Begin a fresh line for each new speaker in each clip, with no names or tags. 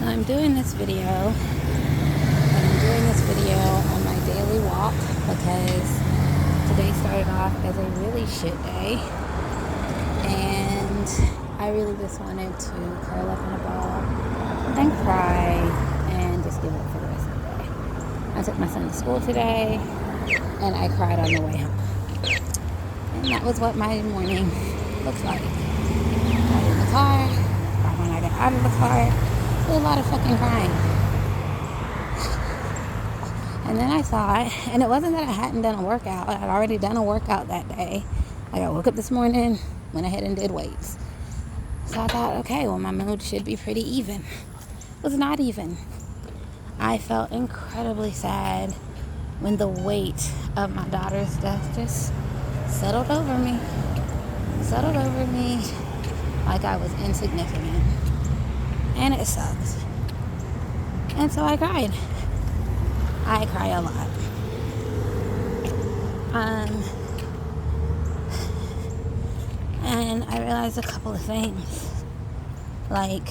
Now I'm doing this video, and I'm doing this video on my daily walk because today started off as a really shit day, and I really just wanted to curl up in a ball and cry and just give up for the rest of the day. I took my son to school today, and I cried on the way home. And that was what my morning looks like. I got in the car, right when I got out of the car, a lot of fucking crying. And then I thought, and it wasn't that I hadn't done a workout. I had already done a workout that day. Like I woke up this morning, went ahead and did weights. So I thought, okay, well my mood should be pretty even. It was not even. I felt incredibly sad when the weight of my daughter's death just settled over me. Settled over me like I was insignificant. And it sucks. And so I cried. I cry a lot. And I realized a couple of things. Like,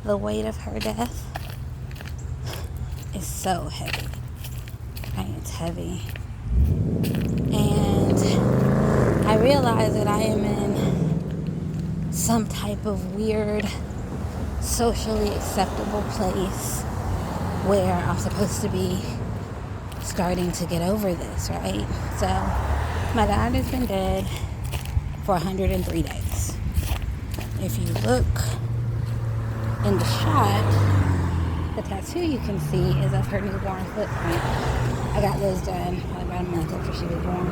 the weight of her death is so heavy. Right? It's heavy. And I realize that I am in some type of weird, socially acceptable place where I'm supposed to be starting to get over this, right? So my dad has been dead for 103 days. If you look in the shot, the tattoo you can see is of her newborn footprint. I got those done probably about a month after she was born.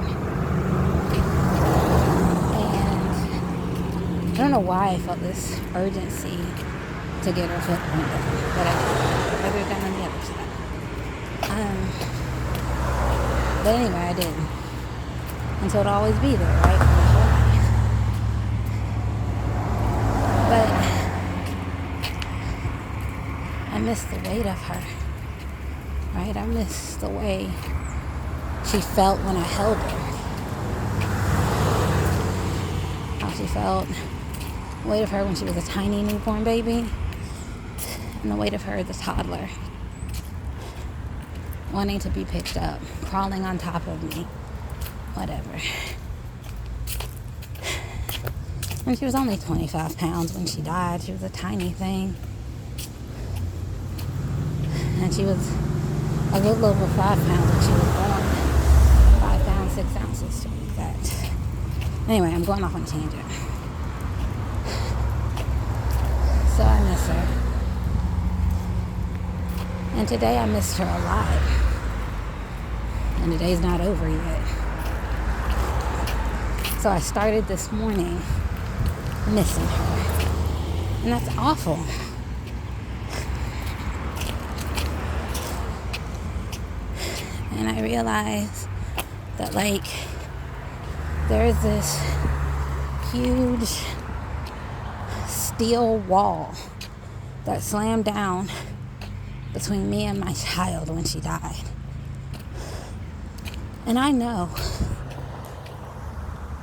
And I don't know why I felt this urgency to get her footprint done, but I did. Rather done on the other side. But anyway, I didn't. And so it'll always be there, right? For my whole life. But I miss the weight of her, right? I miss the way she felt when I held her. How she felt, the weight of her when she was a tiny newborn baby, and the weight of her as a toddler, wanting to be picked up, crawling on top of me, whatever. And she was only 25 pounds when she died. She was a tiny thing. And she was a little over 5 pounds when she was born. 5 pounds, 6 ounces to be exact. Anyway, I'm going off on a tangent. So I miss her. And today I missed her a lot. And the day's not over yet. So I started this morning missing her. And that's awful. And I realized that, like, there's this huge steel wall that slammed down between me and my child when she died. And I know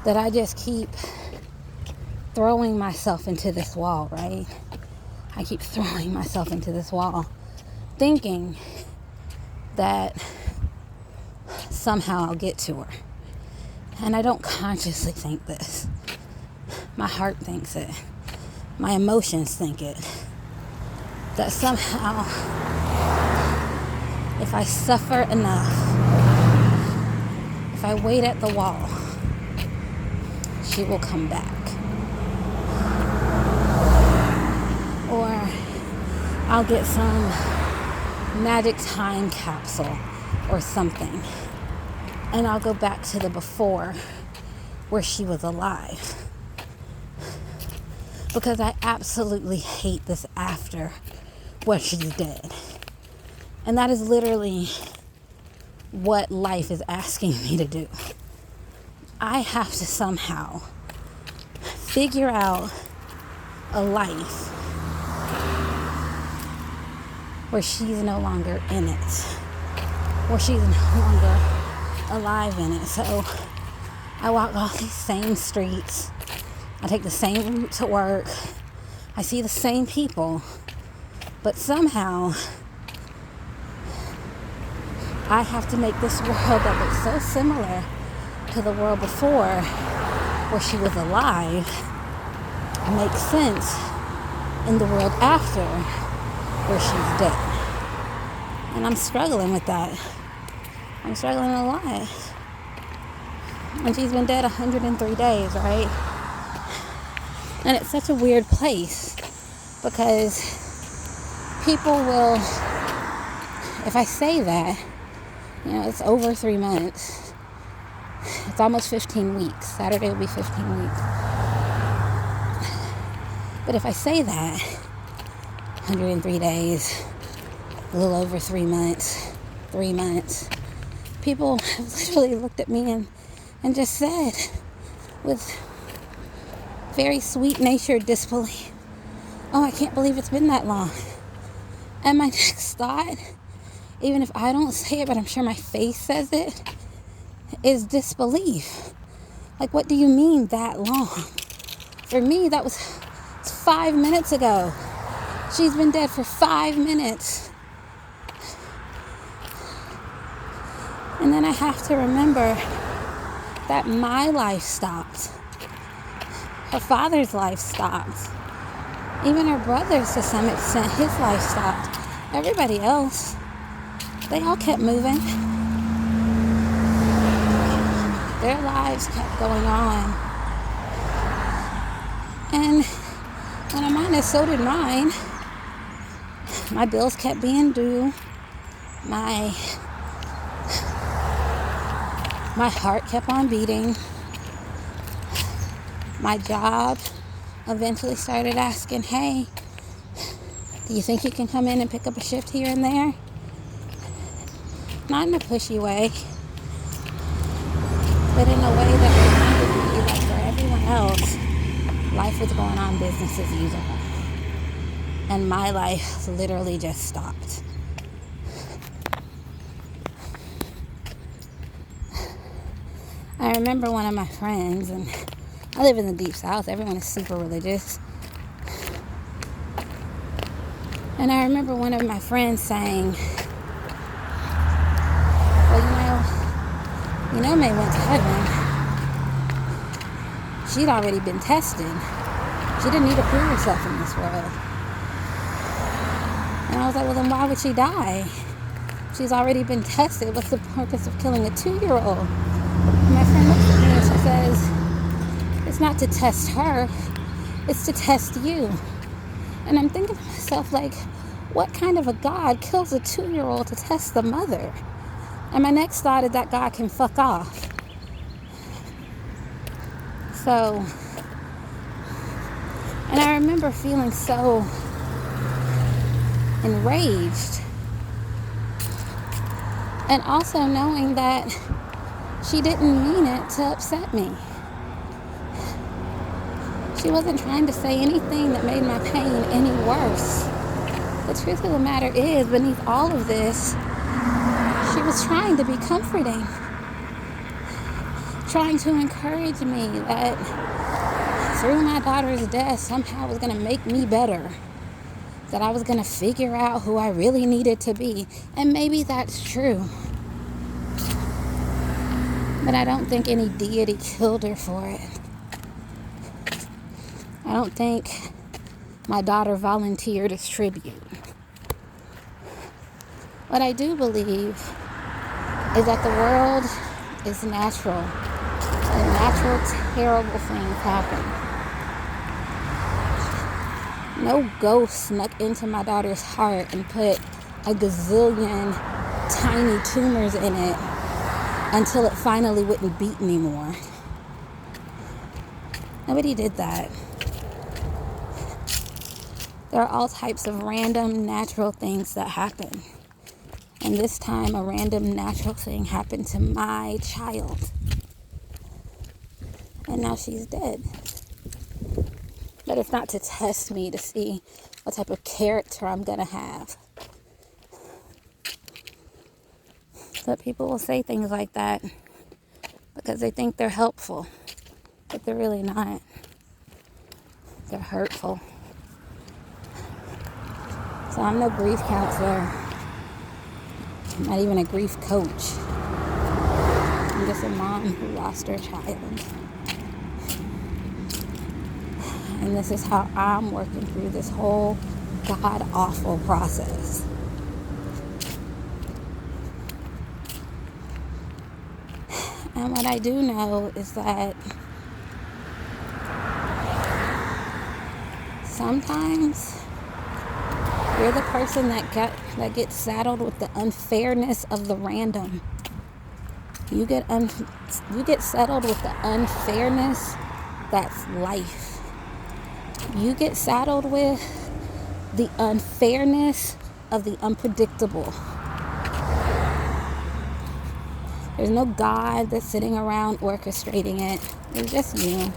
that I just keep throwing myself into this wall, right? I keep throwing myself into this wall, thinking that somehow I'll get to her. And I don't consciously think this. My heart thinks it. My emotions think it. That somehow, if I suffer enough, if I wait at the wall, she will come back. Or I'll get some magic time capsule or something, and I'll go back to the before where she was alive. Because I absolutely hate this after where she's dead. And that is literally what life is asking me to do. I have to somehow figure out a life where she's no longer in it, where she's no longer alive in it. So I walk all these same streets. I take the same route to work. I see the same people. But somehow, I have to make this world that looks so similar to the world before, where she was alive, make sense in the world after, where she's dead. And I'm struggling with that. I'm struggling a lot. And she's been dead 103 days, right? And it's such a weird place because people will, if I say that, it's over 3 months. It's almost 15 weeks. Saturday will be 15 weeks. But if I say that, 103 days, a little over 3 months, people have literally looked at me and just said, with very sweet-natured disbelief, oh, I can't believe it's been that long. And my next thought, even if I don't say it, but I'm sure my face says it, is disbelief. Like, what do you mean that long? For me, that was 5 minutes ago. She's been dead for 5 minutes. And then I have to remember that my life stopped. Her father's life stopped. Even her brother's, to some extent, his life stopped. Everybody else, they all kept moving. Their lives kept going on. And when I'm honest, so did mine. My bills kept being due. My heart kept on beating. My job eventually started asking, hey, do you think you can come in and pick up a shift here and there? Not in a pushy way, but in a way that reminded me that for everyone else, life was going on business as usual. And my life literally just stopped. I remember one of my friends, and I live in the Deep South. Everyone is super religious. And I remember one of my friends saying, well, May went to heaven. She'd already been tested. She didn't need to prove herself in this world. And I was like, well, then why would she die? She's already been tested. What's the purpose of killing a 2-year-old? And my friend looks at me and she says, it's not to test her, it's to test you. And I'm thinking to myself, like, what kind of a God kills a 2-year-old to test the mother? And my next thought is that God can fuck off. So, and I remember feeling so enraged. And also knowing that she didn't mean it to upset me. She wasn't trying to say anything that made my pain any worse. The truth of the matter is, beneath all of this, she was trying to be comforting. Trying to encourage me that through my daughter's death, somehow it was going to make me better. That I was going to figure out who I really needed to be. And maybe that's true. But I don't think any deity killed her for it. I don't think my daughter volunteered as tribute. What I do believe is that the world is natural. And natural, terrible things happen. No ghost snuck into my daughter's heart and put a gazillion tiny tumors in it until it finally wouldn't beat anymore. Nobody did that. There are all types of random natural things that happen. And this time, a random natural thing happened to my child. And now she's dead. But it's not to test me to see what type of character I'm going to have. But people will say things like that because they think they're helpful. But they're really not. They're hurtful. So I'm no grief counselor. I'm not even a grief coach. I'm just a mom who lost her child. And this is how I'm working through this whole god-awful process. And what I do know is that sometimes you're the person that gets saddled with the unfairness of the random. You get settled with the unfairness that's life. You get saddled with the unfairness of the unpredictable. There's no God that's sitting around orchestrating it. It's just you.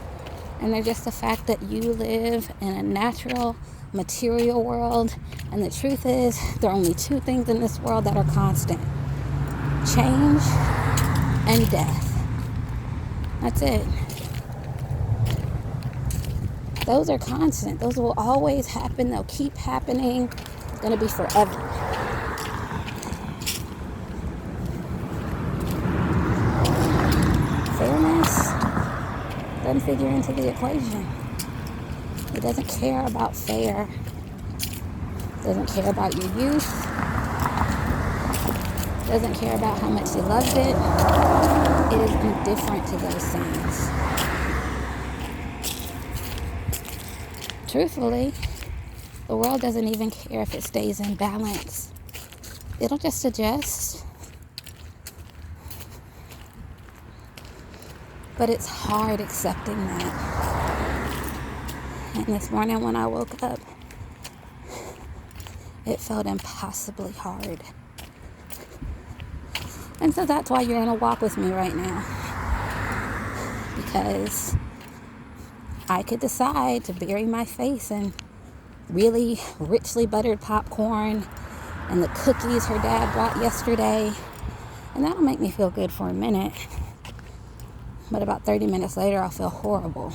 And there's just the fact that you live in a natural, material world. And the truth is, there are only two things in this world that are constant: change and death. That's it. Those are constant. Those will always happen. They'll keep happening. It's going to be forever. Fairness doesn't figure into the equation. It doesn't care about fair. It doesn't care about your youth. It doesn't care about how much you loved it. It is indifferent to those things. Truthfully, the world doesn't even care if it stays in balance. It'll just adjust. But it's hard accepting that. And this morning when I woke up, it felt impossibly hard. And so that's why you're in a walk with me right now. Because I could decide to bury my face in really richly buttered popcorn and the cookies her dad brought yesterday. And that'll make me feel good for a minute. But about 30 minutes later, I'll feel horrible.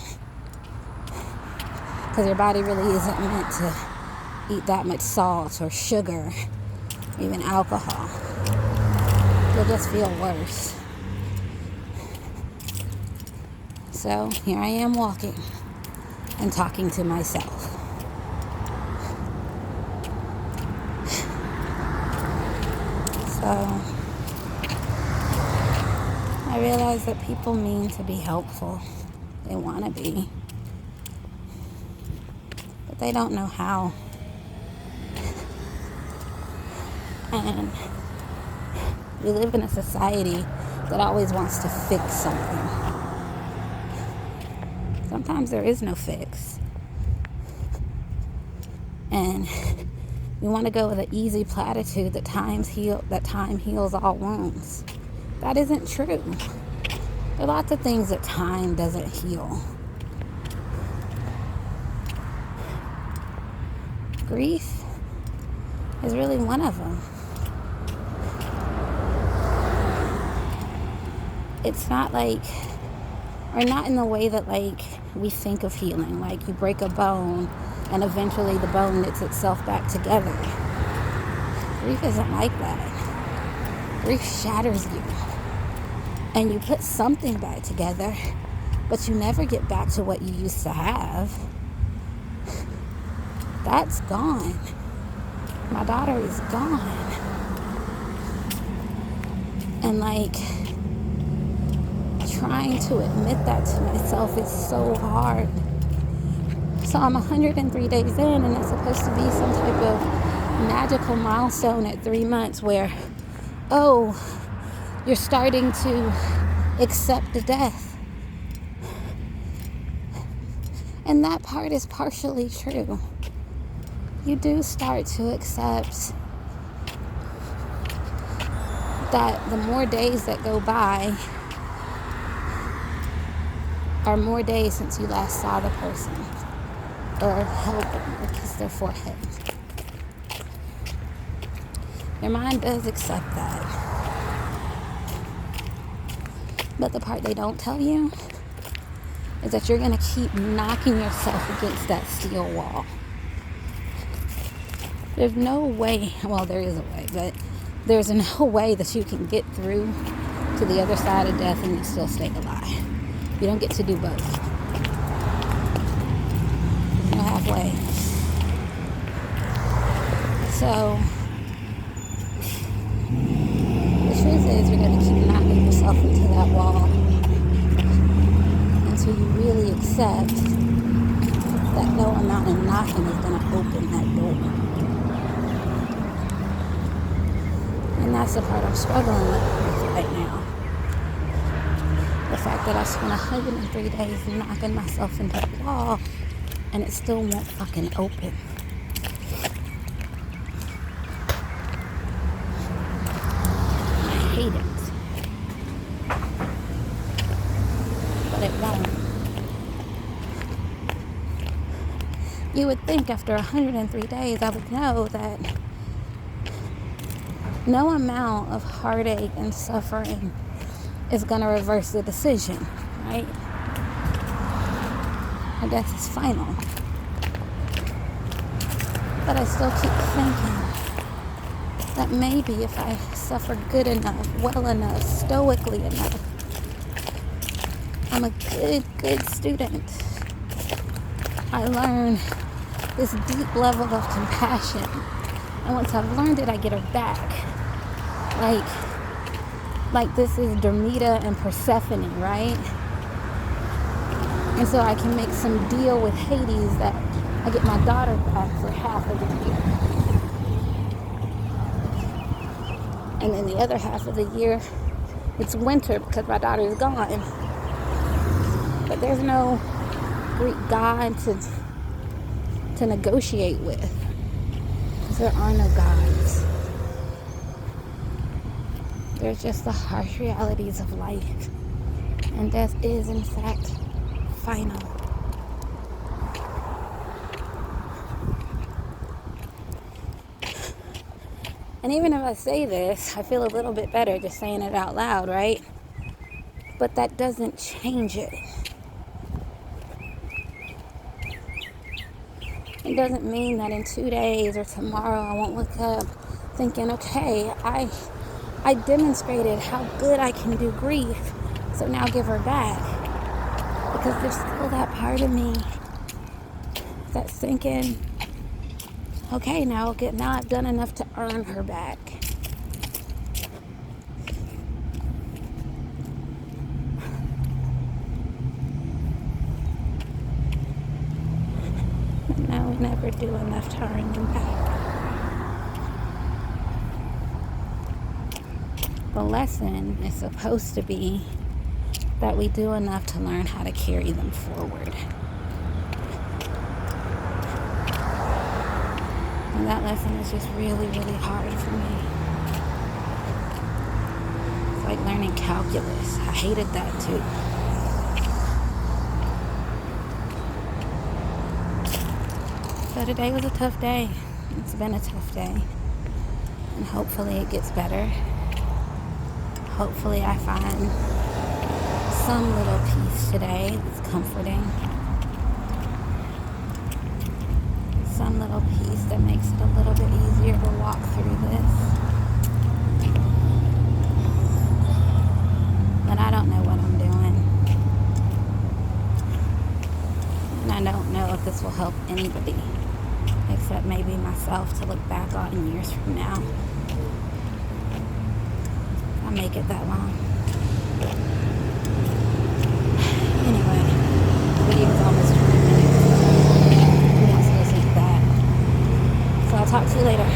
Because your body really isn't meant to eat that much salt or sugar, even alcohol. You'll just feel worse. So here I am walking and talking to myself. So I realize that people mean to be helpful. They want to be. But they don't know how. And we live in a society that always wants to fix something. Sometimes there is no fix. And we want to go with an easy platitude that time heals all wounds. That isn't true. There are lots of things that time doesn't heal. Grief is really one of them. It's not like, or not in the way that like we think of healing. Like you break a bone and eventually the bone knits itself back together. Grief isn't like that. Grief shatters you. And you put something back together, but you never get back to what you used to have. That's gone. My daughter is gone. And like, trying to admit that to myself is so hard. So I'm 103 days in, and it's supposed to be some type of magical milestone at 3 months where, oh, you're starting to accept the death. And that part is partially true. You do start to accept that the more days that go by are more days since you last saw the person or held them or kissed their forehead. Your mind does accept that. But the part they don't tell you is that you're going to keep knocking yourself against that steel wall. There's no way, well, there is a way, but there's no way that you can get through to the other side of death and you still stay alive. You don't get to do both. There's no halfway. So, the truth is, you're going to keep knocking yourself into that wall until you really accept that no amount of knocking is going to open that door. And that's the part I'm struggling with right now. The fact that I spent 103 days knocking myself into the wall and it still won't fucking open. I hate it. But it won't. You would think after 103 days I would know that no amount of heartache and suffering is going to reverse the decision, right? Our death is final. But I still keep thinking that maybe if I suffer good enough, well enough, stoically enough, I'm a good student. I learn this deep level of compassion. And once I've learned it, I get her back. Like this is Demeter and Persephone, right? And so I can make some deal with Hades that I get my daughter back for half of the year. And then the other half of the year, it's winter because my daughter is gone. But there's no Greek god to negotiate with. Because there are no gods. There's just the harsh realities of life. And death is, in fact, final. And even if I say this, I feel a little bit better just saying it out loud, right? But that doesn't change it. It doesn't mean that in 2 days or tomorrow I won't look up thinking, okay, I demonstrated how good I can do grief, so now give her back. Because there's still that part of me that's thinking, okay, now I've done enough to earn her back. But now we never do enough to earn them back. The lesson is supposed to be that we do enough to learn how to carry them forward. And that lesson is just really, really hard for me. It's like learning calculus. I hated that too. So today was a tough day. It's been a tough day. And hopefully it gets better. Hopefully I find some little peace today that's comforting. Some little peace that makes it a little bit easier to walk through this. But I don't know what I'm doing. And I don't know if this will help anybody except maybe myself to look back on years from now. I'll make it that long. Anyway, the video is almost 20 minutes. Who wants to listen to that? So I'll talk to you later.